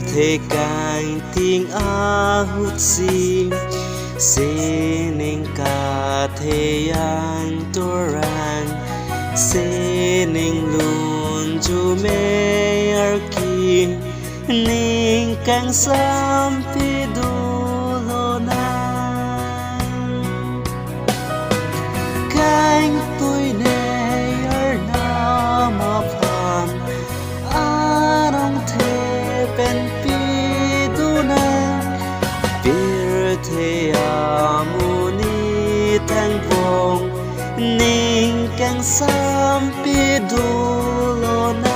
thể càng tiếng hút sim Sening ka thể ang torang Sening lun chu me arki Ning kang sampi dulo na Kang tôi ne ar na maphan Anong te pen pi du na Bir te amuni tang vong Ning kang sampi dulo na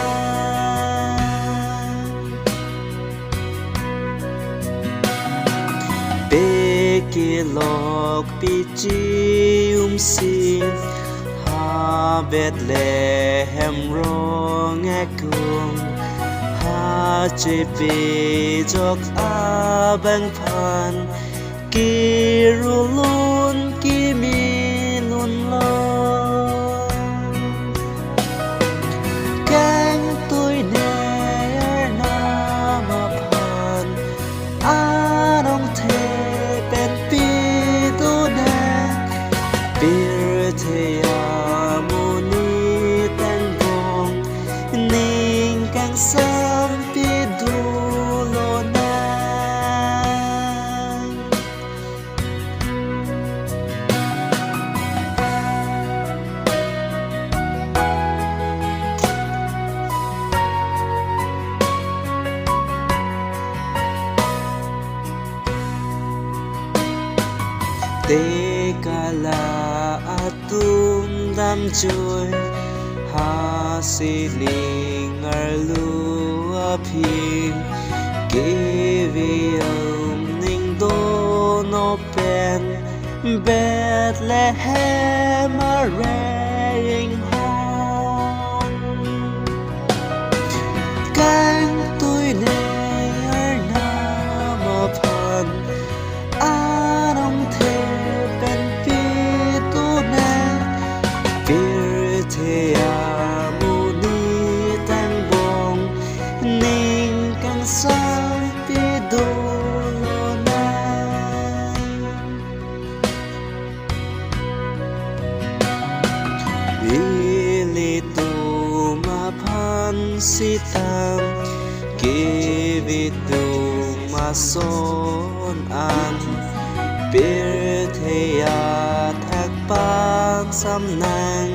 Bekilok pichi sin Ha Bethlehem rong ekung Ha chepe jok abang phan Kirulun kimilun lo Kang tôi ne ar na maphan Anong te pen pi du na Bir te amuni tang vong Ning kang sampi dulo na Te kala atum dam joy Ha siling ar lu aphin Kevi ning do no pen Bethlehem a raying home Kang tôi ne ar na maphan Anong te pen pi tu na Bir te amuni tang bong Ning kang sampi dulo na Ili tu maphan sitang Kivi tu mason an Bir te thak pang sam nang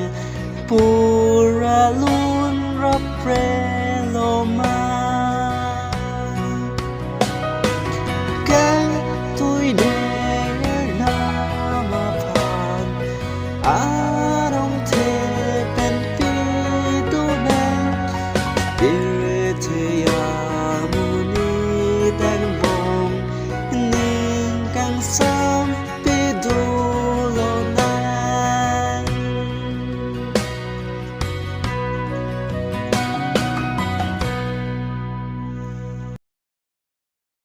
Pura lun rap pre lo ma